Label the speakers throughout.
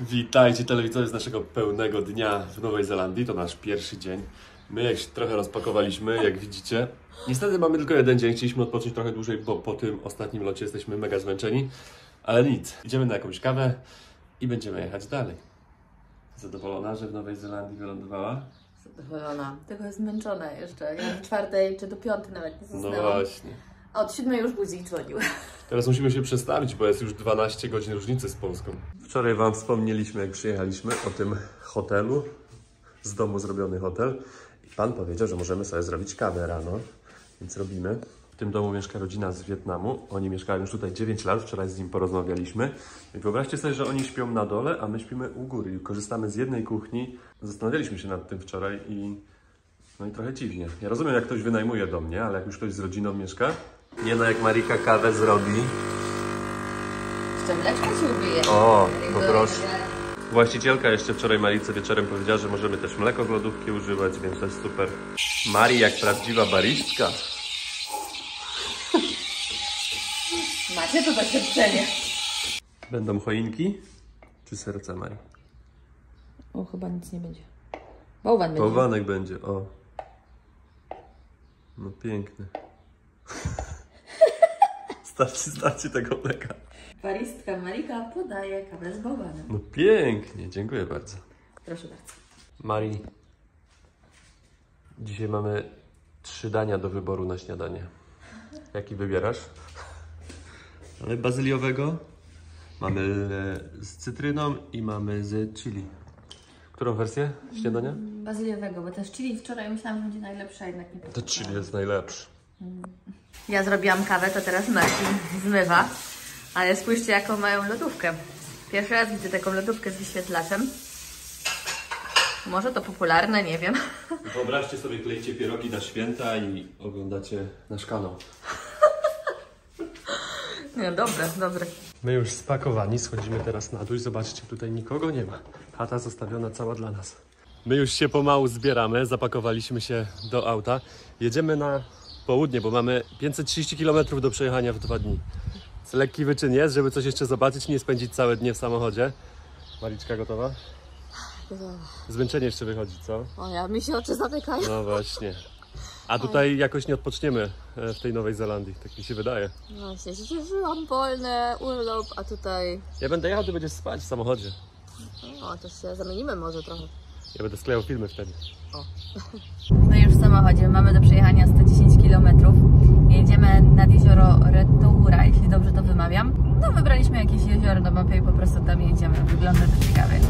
Speaker 1: Witajcie telewidzowie z naszego pełnego dnia w Nowej Zelandii. To nasz pierwszy dzień. My jak się trochę rozpakowaliśmy, jak widzicie. Niestety mamy tylko jeden dzień, chcieliśmy odpocząć trochę dłużej, bo po tym ostatnim locie jesteśmy mega zmęczeni. Ale nic, idziemy na jakąś kawę i będziemy jechać dalej. Zadowolona, że w Nowej Zelandii wylądowała?
Speaker 2: Zadowolona, tylko zmęczona jeszcze. Ja do 4 czy do 5 nawet nie zasnęłam.
Speaker 1: No właśnie.
Speaker 2: A od 7 już budzik dzwonił.
Speaker 1: Teraz musimy się przestawić, bo jest już 12 godzin różnicy z Polską. Wczoraj Wam wspomnieliśmy, jak przyjechaliśmy, o tym hotelu, z domu zrobiony hotel. I Pan powiedział, że możemy sobie zrobić kawę rano, więc robimy. W tym domu mieszka rodzina z Wietnamu. Oni mieszkają już tutaj 9 lat, wczoraj z nim porozmawialiśmy. I wyobraźcie sobie, że oni śpią na dole, a my śpimy u góry. I korzystamy z jednej kuchni. Zastanawialiśmy się nad tym wczoraj i... No i trochę dziwnie. Ja rozumiem, jak ktoś wynajmuje dom, nie? Ale jak już ktoś z rodziną mieszka. Nie no, jak Marika kawę zrobi.
Speaker 2: Jeszcze mleczka się ubije.
Speaker 1: O, no proszę. Właścicielka jeszcze wczoraj Marice wieczorem powiedziała, że możemy też mleko z lodówki używać, więc to jest super. Mari jak prawdziwa baristka.
Speaker 2: Macie to doświadczenie.
Speaker 1: Będą choinki? Czy serce, Mari?
Speaker 2: O, chyba nic nie będzie. Bałwan będzie.
Speaker 1: Bałwanek będzie, o. No piękny. Starczy tego mleka.
Speaker 2: Baristka Marika podaje kawę z bałwanem.
Speaker 1: No pięknie, dziękuję bardzo.
Speaker 2: Proszę bardzo.
Speaker 1: Mari, dzisiaj mamy 3 dania do wyboru na śniadanie. Jaki wybierasz? Mamy bazyliowego, mamy z cytryną i mamy z chili. Którą wersję śniadania?
Speaker 2: Bazyliowego, bo też chili wczoraj myślałam, że będzie najlepsza, jednak nie.
Speaker 1: To chili jest najlepszy.
Speaker 2: Ja zrobiłam kawę, to teraz Marcin zmywa. Ale spójrzcie, jaką mają lodówkę. Pierwszy raz widzę taką lodówkę z wyświetlaczem. Może to popularne, nie wiem.
Speaker 1: Wyobraźcie sobie, klejcie pierogi na święta i oglądacie nasz kanał.
Speaker 2: Nie, dobre.
Speaker 1: My już spakowani, schodzimy teraz na dół. Zobaczcie, tutaj nikogo nie ma. Chata zostawiona cała dla nas. My już się pomału zbieramy, zapakowaliśmy się do auta. Jedziemy na południe, bo mamy 530 km do przejechania w 2 dni. Lekki wyczyn jest, żeby coś jeszcze zobaczyć, nie spędzić całe dnie w samochodzie. Mariczka gotowa? Zmęczenie jeszcze wychodzi, co?
Speaker 2: O, mi się oczy zamykają.
Speaker 1: No właśnie. A tutaj jakoś nie odpoczniemy w tej Nowej Zelandii, tak mi się wydaje.
Speaker 2: Właśnie, się cieszyłam, wolny urlop, a tutaj...
Speaker 1: Ja będę jechał, ty będziesz spać w samochodzie.
Speaker 2: O, to się zamienimy może trochę.
Speaker 1: Ja będę sklejał filmy wtedy.
Speaker 2: O. No już w samochodzie, mamy do przejechania 110 km. Jedziemy nad jezioro Retura, jeśli dobrze to wymawiam. No wybraliśmy jakieś jezioro na mapie i po prostu tam jedziemy. Wygląda to ciekawie.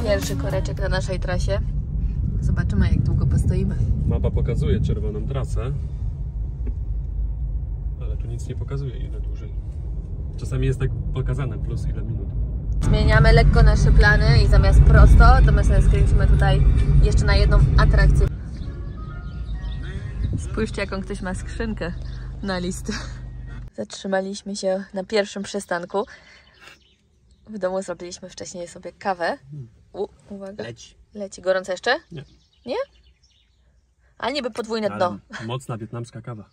Speaker 2: Pierwszy koreczek na naszej trasie. Zobaczymy, jak długo postoimy.
Speaker 1: Mapa pokazuje czerwoną trasę, ale tu nic nie pokazuje, ile dłużej. Czasami jest tak pokazane, plus ile minut.
Speaker 2: Zmieniamy lekko nasze plany i zamiast prosto, to my sobie skręcimy tutaj jeszcze na jedną atrakcję. Spójrzcie, jaką ktoś ma skrzynkę na listy. Zatrzymaliśmy się na pierwszym przystanku. W domu zrobiliśmy wcześniej sobie kawę. Uwaga. Leci. Gorąco jeszcze?
Speaker 1: Nie.
Speaker 2: Nie? A niby podwójne dno.
Speaker 1: Mocna wietnamska kawa.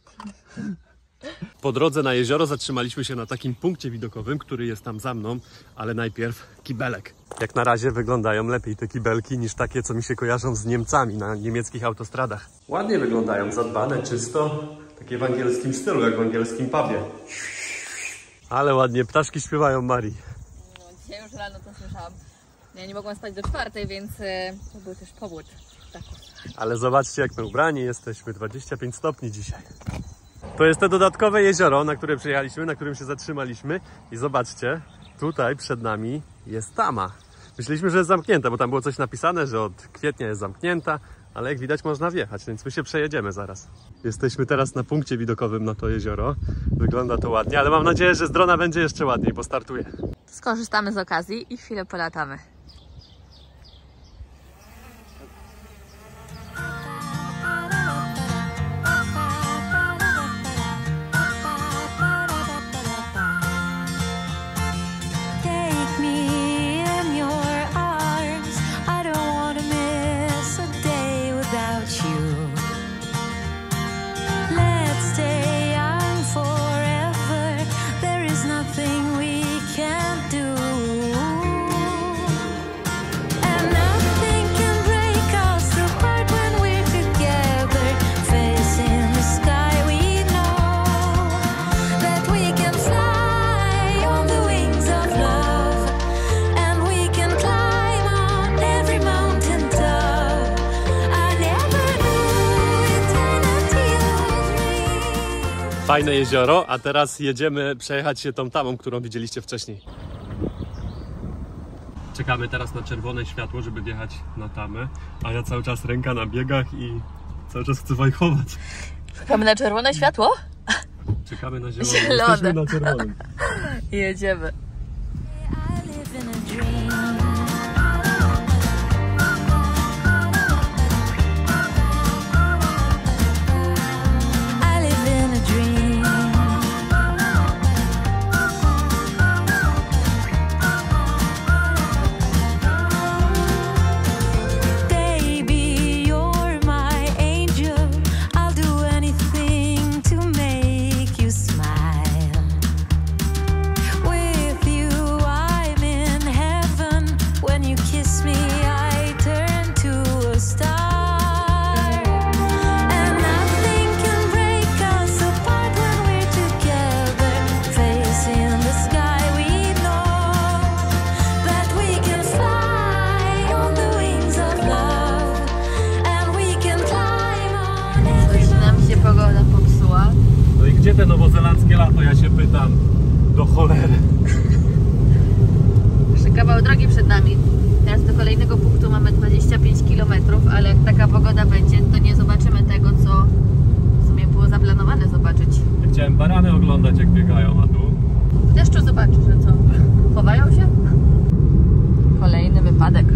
Speaker 1: Po drodze na jezioro zatrzymaliśmy się na takim punkcie widokowym, który jest tam za mną, ale najpierw kibelek. Jak na razie wyglądają lepiej te kibelki niż takie, co mi się kojarzą z Niemcami na niemieckich autostradach. Ładnie wyglądają, zadbane, czysto, takie w angielskim stylu, jak w angielskim pubie. Ale ładnie ptaszki śpiewają, Marii.
Speaker 2: No, dzisiaj już rano to słyszałam. Ja nie mogłam spać do 4, więc to był też powód. Tak.
Speaker 1: Ale zobaczcie, jak my ubrani jesteśmy, 25 stopni dzisiaj. To jest to dodatkowe jezioro, na które przyjechaliśmy, na którym się zatrzymaliśmy. I zobaczcie, tutaj przed nami jest tama. Myśleliśmy, że jest zamknięta, bo tam było coś napisane, że od kwietnia jest zamknięta, ale jak widać można wjechać, więc my się przejedziemy zaraz. Jesteśmy teraz na punkcie widokowym na to jezioro. Wygląda to ładnie, ale mam nadzieję, że z drona będzie jeszcze ładniej, bo startuję.
Speaker 2: Skorzystamy z okazji i chwilę polatamy.
Speaker 1: Fajne jezioro, a teraz jedziemy przejechać się tą tamą, którą widzieliście wcześniej. Czekamy teraz na czerwone światło, żeby wjechać na tamę, a ja cały czas ręka na biegach i cały czas chcę wajchować.
Speaker 2: Czekamy na czerwone światło?
Speaker 1: Czekamy na zielone. Jesteśmy na czerwonym.
Speaker 2: Jedziemy.
Speaker 1: Gdzie te nowozelandzkie lato, ja się pytam, do cholery.
Speaker 2: Jeszcze kawał drogi przed nami. Teraz do kolejnego punktu mamy 25 km, ale jak taka pogoda będzie, to nie zobaczymy tego, co w sumie było zaplanowane zobaczyć.
Speaker 1: Ja chciałem barany oglądać, jak biegają, a tu?
Speaker 2: W deszczu zobaczysz, że co? Chowają się? Kolejny wypadek.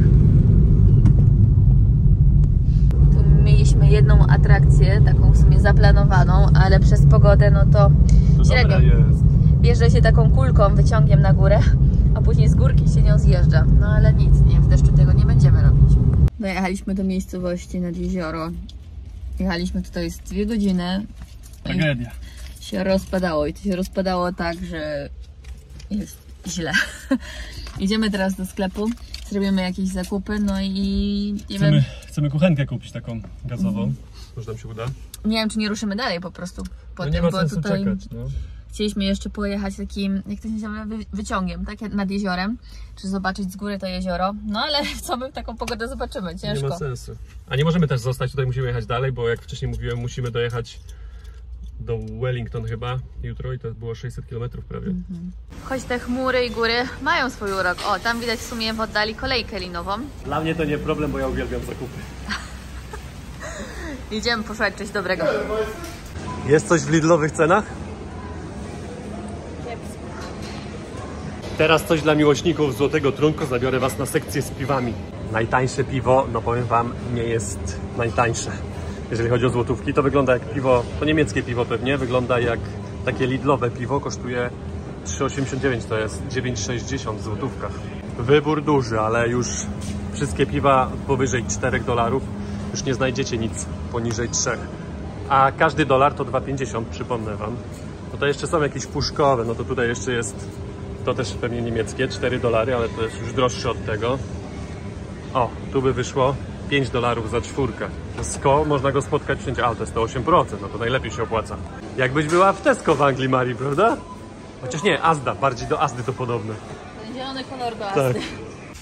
Speaker 2: Tu mieliśmy jedną atrakcję, taką w sumie zaplanowaną, ale przez pogodę no to średnio. Bierze się taką kulką, wyciągiem na górę, a później z górki się nią zjeżdża. No ale nic, nie, w deszczu tego nie będziemy robić. Dojechaliśmy do miejscowości nad jezioro. Jechaliśmy tutaj z 2 godziny.
Speaker 1: Tragedia.
Speaker 2: Się rozpadało i to się rozpadało tak, że jest źle. Idziemy teraz do sklepu, zrobimy jakieś zakupy, no i nie wiem.
Speaker 1: Chcemy kuchenkę kupić taką gazową. Może nam się uda?
Speaker 2: Nie wiem, czy nie ruszymy dalej po prostu.
Speaker 1: No nie ma sensu czekać, no.
Speaker 2: Chcieliśmy jeszcze pojechać takim, jak to się nazywa, wyciągiem, tak, nad jeziorem, czy zobaczyć z góry to jezioro, no ale w co my taką pogodę zobaczymy, ciężko.
Speaker 1: Nie ma sensu. A nie możemy też zostać tutaj, musimy jechać dalej, bo jak wcześniej mówiłem, musimy dojechać do Wellington chyba jutro i to było 600 km prawie.
Speaker 2: Choć te chmury i góry mają swój urok. O, tam widać w sumie w oddali kolejkę linową.
Speaker 1: Dla mnie to nie problem, bo ja uwielbiam zakupy.
Speaker 2: Idziemy poszukać czegoś dobrego.
Speaker 1: Jest coś w Lidlowych cenach? Teraz coś dla miłośników Złotego Trunku, zabiorę Was na sekcję z piwami. Najtańsze piwo, no powiem Wam, nie jest najtańsze. Jeżeli chodzi o złotówki, to wygląda jak piwo, to niemieckie piwo pewnie, wygląda jak takie Lidlowe piwo, kosztuje 3,89, to jest 9,60 w złotówkach. Wybór duży, ale już wszystkie piwa powyżej $4, już nie znajdziecie nic poniżej 3. A każdy dolar to 2,50, przypomnę Wam. No to jeszcze są jakieś puszkowe, no to tutaj jeszcze jest, to też pewnie niemieckie, $4, ale to jest już droższe od tego. O, tu by wyszło $5 za 4. Tesco można go spotkać wszędzie, ale to jest to 8%, no to najlepiej się opłaca. Jakbyś była w Tesco w Anglii, Marii, prawda? Chociaż nie, Asda, bardziej do Asdy to podobne.
Speaker 2: Ten zielony kolor do Asdy. Tak.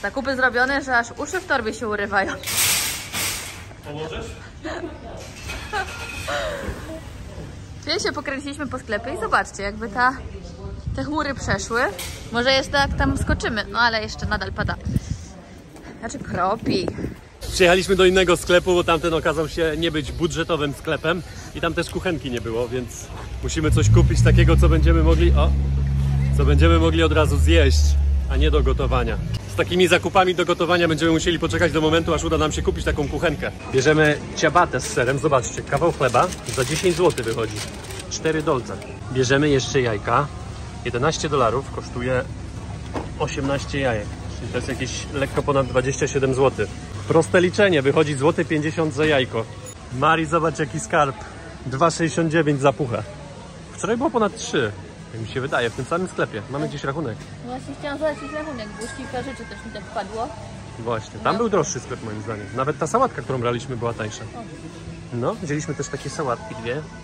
Speaker 2: Zakupy zrobione, że aż uszy w torbie się urywają.
Speaker 1: Pomożesz?
Speaker 2: Czyli się pokręciliśmy po sklepie i zobaczcie, jakby te chmury przeszły. Może jeszcze jak tam skoczymy, no ale jeszcze nadal pada. Znaczy kropi.
Speaker 1: Przyjechaliśmy do innego sklepu, bo tamten okazał się nie być budżetowym sklepem i tam też kuchenki nie było, więc musimy coś kupić takiego, co będziemy mogli od razu zjeść, a nie do gotowania. Z takimi zakupami do gotowania będziemy musieli poczekać do momentu, aż uda nam się kupić taką kuchenkę. Bierzemy ciabatę z serem, zobaczcie, kawał chleba za 10 zł wychodzi. 4 dolce. Bierzemy jeszcze jajka. $11 kosztuje 18 jajek. Czyli to jest jakieś lekko ponad 27 zł. Proste liczenie, wychodzi złoty 50 za jajko. Mari, zobacz jaki skarb. 2,69 za puchę. Wczoraj było ponad 3. Jak mi się wydaje, w tym samym sklepie. Mamy gdzieś rachunek.
Speaker 2: No właśnie chciałam zobaczyć rachunek, bo już kilka rzeczy też mi tak wpadło.
Speaker 1: Właśnie, tam był droższy sklep moim zdaniem. Nawet ta sałatka, którą braliśmy, była tańsza. No, wzięliśmy też takie sałatki, 2,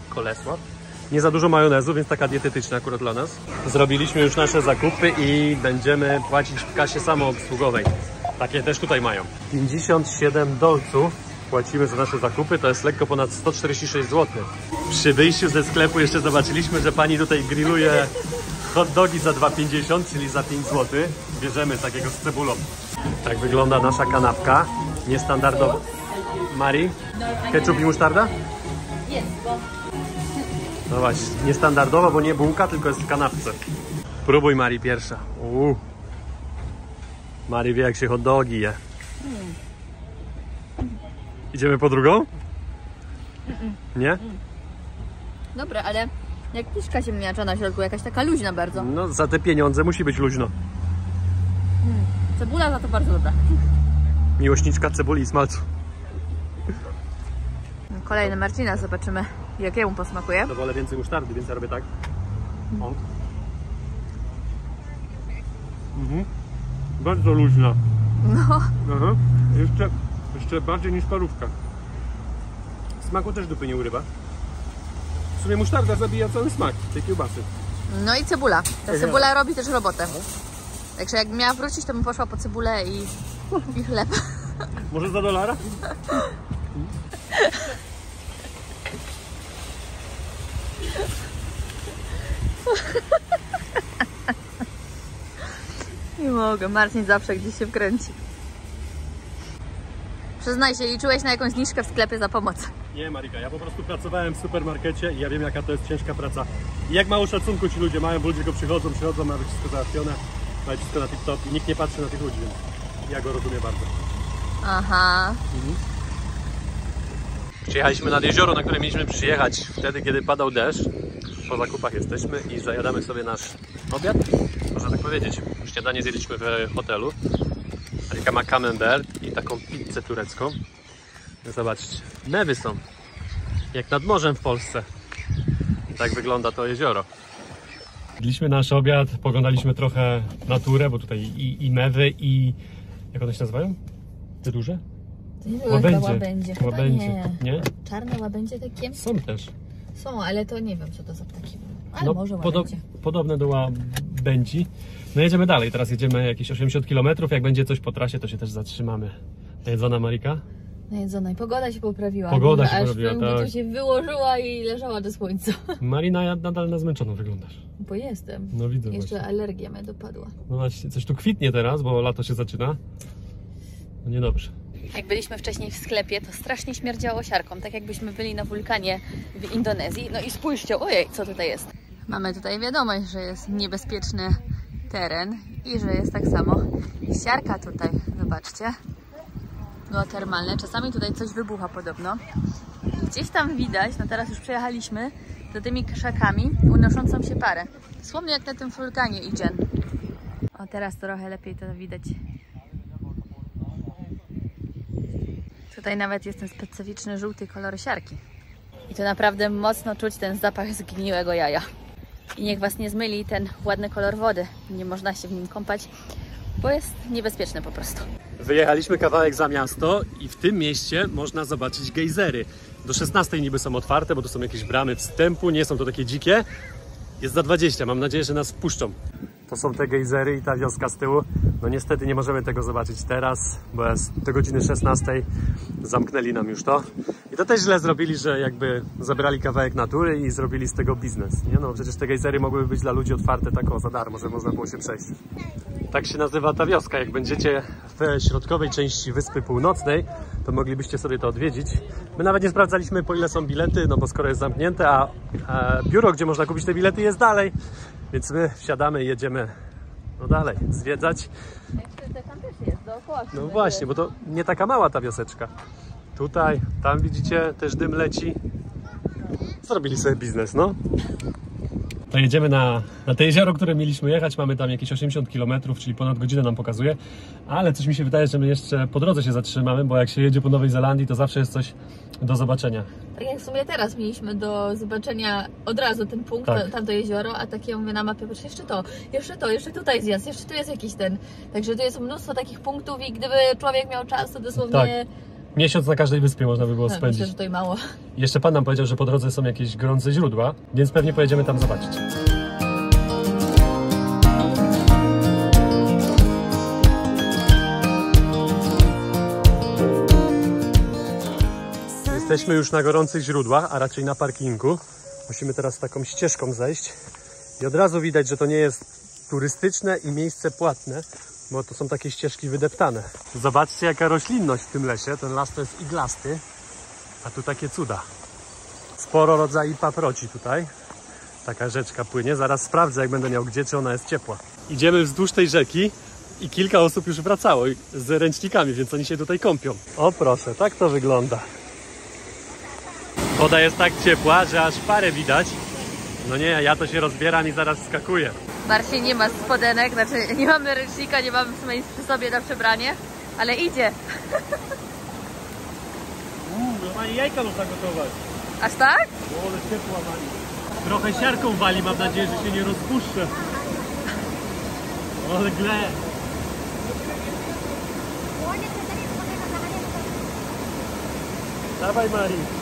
Speaker 1: kolesła. Nie za dużo majonezu, więc taka dietetyczna akurat dla nas. Zrobiliśmy już nasze zakupy i będziemy płacić w kasie samoobsługowej. Takie też tutaj mają. 57 dolców płacimy za nasze zakupy, to jest lekko ponad 146 zł. Przy wyjściu ze sklepu jeszcze zobaczyliśmy, że pani tutaj grilluje hot dogi za 2,50, czyli za 5 zł. Bierzemy takiego z cebulą. Tak wygląda nasza kanapka. Niestandardowa. Mari? Ketchup i musztarda?
Speaker 2: Jest, bo...
Speaker 1: No właśnie, niestandardowa, bo nie bułka, tylko jest w kanapce. Próbuj, Mari, pierwsza. Mari wie, jak się hot dogi je. Idziemy po drugą? Nie?
Speaker 2: Dobra, ale jak piszka ziemniacza na środku, jakaś taka luźna bardzo.
Speaker 1: No, za te pieniądze musi być luźno.
Speaker 2: Cebula za to bardzo dobra.
Speaker 1: Miłośniczka cebuli i smalcu.
Speaker 2: Kolejny Marcina, zobaczymy jakiemu posmakuje.
Speaker 1: To wolę więcej musztardy, więc ja robię tak. O. Bardzo luźna.
Speaker 2: No.
Speaker 1: Aha. Jeszcze bardziej niż parówka. Smaku też dupy nie urywa. W sumie musztarda zabija cały smak tej kiełbasy.
Speaker 2: No i cebula. Ta cebula robi też robotę. Także jak miała wrócić, to bym poszła po cebulę i chleb.
Speaker 1: Może za $1?
Speaker 2: Nie mogę, Marcin zawsze gdzieś się wkręci. Przyznaj się, liczyłeś na jakąś zniżkę w sklepie za pomoc.
Speaker 1: Nie, Marika, ja po prostu pracowałem w supermarkecie i ja wiem, jaka to jest ciężka praca. I jak mało szacunku ci ludzie mają, bo ludzie tylko przychodzą, ma być wszystko załatwione, ma być wszystko na TikTok i nikt nie patrzy na tych ludzi, więc ja go rozumiem bardzo.
Speaker 2: Aha.
Speaker 1: Przyjechaliśmy nad jezioro, na które mieliśmy przyjechać wtedy, kiedy padał deszcz. Po zakupach jesteśmy i zajadamy sobie nasz obiad, można tak powiedzieć. Śniadanie zjedliśmy w hotelu. Marika ma camembert i taką pizzę turecką. Zobaczcie, mewy są jak nad morzem w Polsce. Tak wygląda to jezioro. Jedliśmy nasz obiad, poglądaliśmy trochę naturę, bo tutaj i mewy, i jak one się nazywają? Te duże?
Speaker 2: To nie były łabędzie.
Speaker 1: Łabędzie. Nie?
Speaker 2: Czarne łabędzie takie?
Speaker 1: Są też.
Speaker 2: Są, ale to nie wiem, co to za ptaki. Ale może łabędzie.
Speaker 1: Podobne do łabędzi. No jedziemy dalej, teraz jedziemy jakieś 80 km, jak będzie coś po trasie, to się też zatrzymamy. Najedzona, Marika?
Speaker 2: Najedzona i pogoda się poprawiła.
Speaker 1: Pogoda się poprawiła,
Speaker 2: tak.
Speaker 1: tak.
Speaker 2: się wyłożyła i leżała do słońca.
Speaker 1: Marina, nadal na zmęczoną wyglądasz.
Speaker 2: Bo jestem.
Speaker 1: No widzę.
Speaker 2: Jeszcze
Speaker 1: właśnie.
Speaker 2: alergia mnie dopadła.
Speaker 1: No właśnie, coś tu kwitnie teraz, bo lato się zaczyna. No niedobrze.
Speaker 2: Jak byliśmy wcześniej w sklepie, to strasznie śmierdziało siarką, tak jakbyśmy byli na wulkanie w Indonezji. No i spójrzcie, ojej, co tutaj jest. Mamy tutaj wiadomość, że jest niebezpieczny teren i że jest tak samo siarka tutaj, zobaczcie. Geotermalne, czasami tutaj coś wybucha podobno. I gdzieś tam widać, no teraz już przejechaliśmy, za tymi krzakami unoszącą się parę. Dosłownie jak na tym wulkanie idzie. O, teraz trochę lepiej to widać. Tutaj nawet jest ten specyficzny żółty kolor siarki. I to naprawdę mocno czuć ten zapach zgniłego jaja. I niech Was nie zmyli ten ładny kolor wody. Nie można się w nim kąpać, bo jest niebezpieczny po prostu.
Speaker 1: Wyjechaliśmy kawałek za miasto i w tym mieście można zobaczyć gejzery. Do 16 niby są otwarte, bo to są jakieś bramy wstępu, nie są to takie dzikie. Jest za 20, mam nadzieję, że nas wpuszczą. To są te gejzery i ta wioska z tyłu. No niestety nie możemy tego zobaczyć teraz, bo jest do godziny 16. Zamknęli nam już to. I I to też źle zrobili, że jakby zabrali kawałek natury i zrobili z tego biznes, nie? No przecież te gejzery mogłyby być dla ludzi otwarte tak za darmo, że można było się przejść. Tak się nazywa ta wioska. Jak będziecie w środkowej części Wyspy Północnej, to moglibyście sobie to odwiedzić. My nawet nie sprawdzaliśmy, po ile są bilety, no bo skoro jest zamknięte, a biuro, gdzie można kupić te bilety, jest dalej. Więc my wsiadamy i jedziemy no dalej, zwiedzać.
Speaker 2: Tam też jest, dookoła.
Speaker 1: No właśnie, bo to nie taka mała ta wioseczka. Tutaj, tam widzicie, też dym leci. Zrobili sobie biznes, no. To jedziemy na te jezioro, które mieliśmy jechać. Mamy tam jakieś 80 km, czyli ponad godzinę nam pokazuje. Ale coś mi się wydaje, że my jeszcze po drodze się zatrzymamy, bo jak się jedzie po Nowej Zelandii, to zawsze jest coś do zobaczenia.
Speaker 2: Tak jak w sumie teraz mieliśmy do zobaczenia od razu ten punkt,
Speaker 1: tak.
Speaker 2: Tamto jezioro, a takie ja mówię na mapie, patrz, jeszcze tutaj zjazd, jeszcze tu jest jakiś ten. Także tu jest mnóstwo takich punktów i gdyby człowiek miał czas, to dosłownie...
Speaker 1: Tak. Miesiąc na każdej wyspie można by było spędzić.
Speaker 2: Myślę, że tutaj mało.
Speaker 1: Jeszcze pan nam powiedział, że po drodze są jakieś gorące źródła, więc pewnie pojedziemy tam zobaczyć. Jesteśmy już na gorących źródłach, a raczej na parkingu. Musimy teraz taką ścieżką zejść. I od razu widać, że to nie jest turystyczne i miejsce płatne, bo to są takie ścieżki wydeptane. Zobaczcie, jaka roślinność w tym lesie. Ten las to jest iglasty, a tu takie cuda. Sporo rodzajów paproci tutaj. Taka rzeczka płynie. Zaraz sprawdzę, jak będę miał gdzie, czy ona jest ciepła. Idziemy wzdłuż tej rzeki i kilka osób już wracało z ręcznikami, więc oni się tutaj kąpią. O proszę, tak to wygląda. Woda jest tak ciepła, że aż parę widać. No nie, ja to się rozbieram i zaraz wskakuję.
Speaker 2: Marcin nie ma spodenek, znaczy nie mamy ręcznika, nie mamy w sumie nic przy sobie na przebranie, ale idzie.
Speaker 1: Normalnie jajka można gotować.
Speaker 2: Aż tak?
Speaker 1: O, ale ciepła wali. Trochę siarką wali, mam nadzieję, że się nie rozpuszczę. Ale gle. Dawaj, Marii.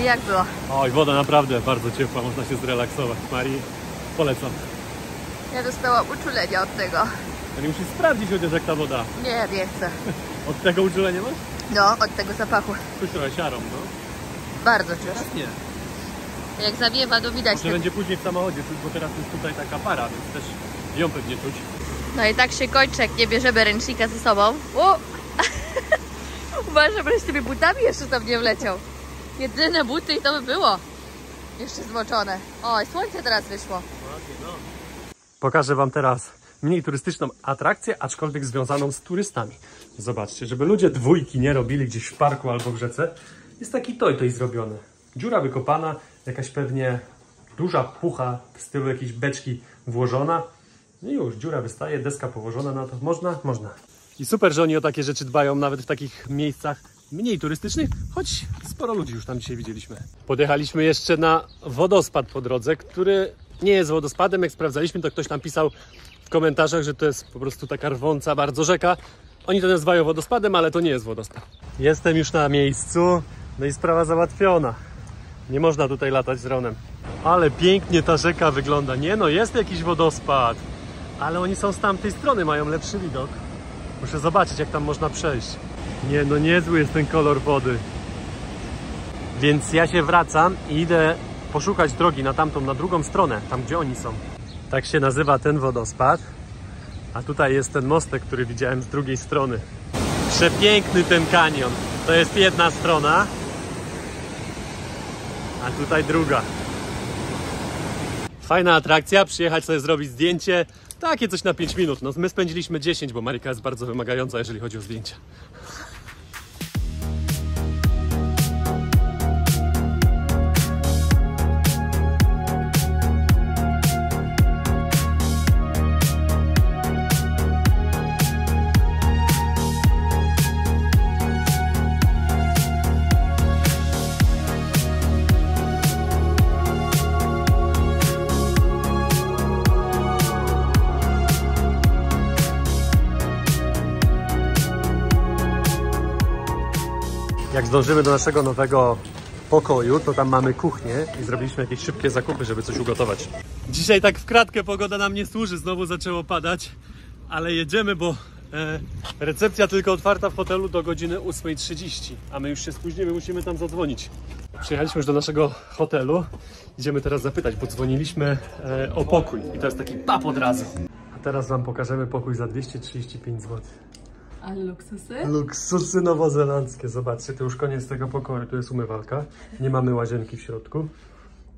Speaker 2: Jak było?
Speaker 1: Oj, woda naprawdę bardzo ciepła, można się zrelaksować. Marii, polecam.
Speaker 2: Ja dostałam uczulenia od tego.
Speaker 1: Ale musisz sprawdzić chociaż jak ta woda.
Speaker 2: Nie chcę.
Speaker 1: Od tego uczulenia masz?
Speaker 2: No, od tego zapachu.
Speaker 1: Czuć trochę siarą, no.
Speaker 2: Bardzo czuć.
Speaker 1: Teraz nie.
Speaker 2: Jak zawiewa, to widać.
Speaker 1: Może będzie później w samochodzie, bo teraz jest tutaj taka para, więc też ją pewnie czuć.
Speaker 2: No i tak się kończy, jak nie bierzemy ręcznika ze sobą. Uważaj, żebyś tymi butami jeszcze tam nie wleciał. Jedyne buty i to by było. Jeszcze zmoczone. Oj, słońce teraz wyszło.
Speaker 1: Pokażę wam teraz mniej turystyczną atrakcję, aczkolwiek związaną z turystami. Zobaczcie, żeby ludzie dwójki nie robili gdzieś w parku albo w rzece, jest taki toj zrobiony. Dziura wykopana, jakaś pewnie duża pucha w stylu jakiejś beczki włożona. I już, dziura wystaje, deska położona na to. Można? Można. I super, że oni o takie rzeczy dbają, nawet w takich miejscach mniej turystycznych, choć sporo ludzi już tam dzisiaj widzieliśmy. Podjechaliśmy jeszcze na wodospad po drodze, który nie jest wodospadem. Jak sprawdzaliśmy, to ktoś tam pisał w komentarzach, że to jest po prostu taka rwąca bardzo rzeka. Oni to nazywają wodospadem, ale to nie jest wodospad. Jestem już na miejscu, no i sprawa załatwiona. Nie można tutaj latać z dronem. Ale pięknie ta rzeka wygląda. Nie no, jest jakiś wodospad, ale oni są z tamtej strony, mają lepszy widok. Muszę zobaczyć, jak tam można przejść. Nie no, niezły jest ten kolor wody. Więc ja się wracam i idę poszukać drogi na tamtą, na drugą stronę, tam gdzie oni są. Tak się nazywa ten wodospad. A tutaj jest ten mostek, który widziałem z drugiej strony. Przepiękny ten kanion. To jest jedna strona. a tutaj druga. Fajna atrakcja, przyjechać sobie zrobić zdjęcie. Takie coś na 5 minut. No, my spędziliśmy 10, bo Marika jest bardzo wymagająca, jeżeli chodzi o zdjęcia. Jak zdążymy do naszego nowego pokoju, to tam mamy kuchnię i zrobiliśmy jakieś szybkie zakupy, żeby coś ugotować. Dzisiaj tak w kratkę pogoda nam nie służy, znowu zaczęło padać, ale jedziemy, bo recepcja tylko otwarta w hotelu do godziny 8:30, a my już się spóźnimy, musimy tam zadzwonić. Przyjechaliśmy już do naszego hotelu, idziemy teraz zapytać, bo dzwoniliśmy o pokój i to jest taki pap od razu. A teraz wam pokażemy pokój za 235 zł.
Speaker 2: Ale luksusy?
Speaker 1: Luksusy nowozelandzkie. Zobaczcie, to już koniec tego pokoju. Tu jest umywalka. Nie mamy łazienki w środku.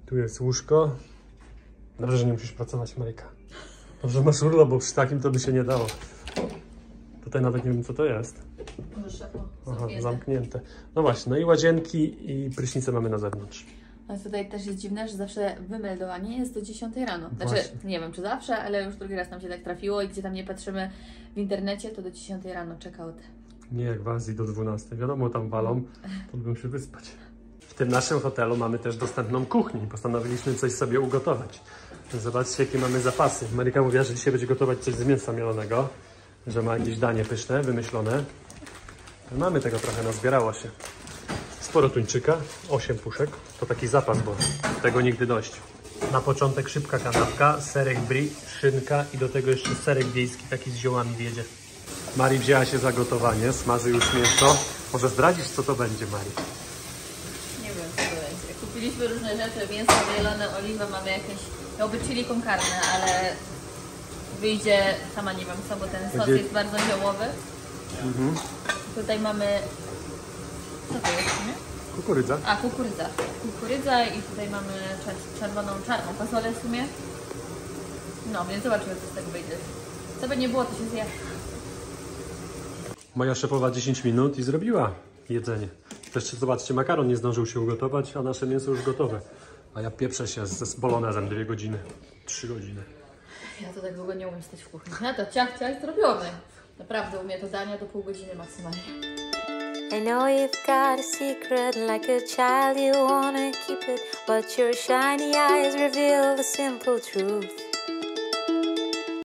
Speaker 1: Tu jest łóżko. Dobrze, że nie musisz pracować, Maryka. Dobrze, masz urlop, bo przy takim to by się nie dało. Tutaj nawet nie wiem, co to jest. Aha, zamknięte. No właśnie, no i łazienki i prysznice mamy na zewnątrz.
Speaker 2: Ale tutaj też jest dziwne, że zawsze wymeldowanie jest do 10 rano. Znaczy,
Speaker 1: Właśnie.
Speaker 2: nie wiem czy zawsze, ale już drugi raz nam się tak trafiło i gdzie tam nie patrzymy w internecie, to do 10 rano check-out.
Speaker 1: Nie jak w Azji do 12. Wiadomo, tam walą, to lubią się wyspać. W tym naszym hotelu mamy też dostępną kuchnię. Postanowiliśmy coś sobie ugotować. Zobaczcie, jakie mamy zapasy. Maryka mówiła, że dzisiaj będzie gotować coś z mięsa mielonego, że ma jakieś danie pyszne, wymyślone. Mamy tego trochę, nazbierało się. Sporo tuńczyka, 8 puszek. To taki zapas, bo tego nigdy dość. Na początek szybka kanapka, serek brie, szynka i do tego jeszcze serek wiejski, taki z ziołami wiedzie. Mari wzięła się za gotowanie, smaży już mięso. Może zdradzisz, co to będzie, Mari?
Speaker 2: Nie wiem co to będzie. Kupiliśmy różne rzeczy, mięso mielone, oliwę, mamy jakieś, miałby chili con carne, ale wyjdzie, sama nie wiem co, bo ten sos
Speaker 1: Będzie...
Speaker 2: jest bardzo ziołowy. Tutaj mamy, co to jest w sumie?
Speaker 1: Kukurydza.
Speaker 2: A, kukurydza. Kukurydza i tutaj mamy czarną fasolę w sumie. No, więc zobaczymy, co z tego wyjdzie. Co by nie było, to się zje.
Speaker 1: Moja szefowa 10 minut i zrobiła jedzenie. Też zobaczcie, makaron nie zdążył się ugotować, a nasze mięso już gotowe. A ja pieprzę się z bolonezem 2 godziny, 3 godziny.
Speaker 2: Ja to tak długo nie umiem stać w kuchni. Ja to ciach zrobiony. Naprawdę umiem to dania do pół godziny maksymalnie.
Speaker 3: I know you've got a secret like a child, you wanna keep it, but your shiny eyes reveal the simple truth.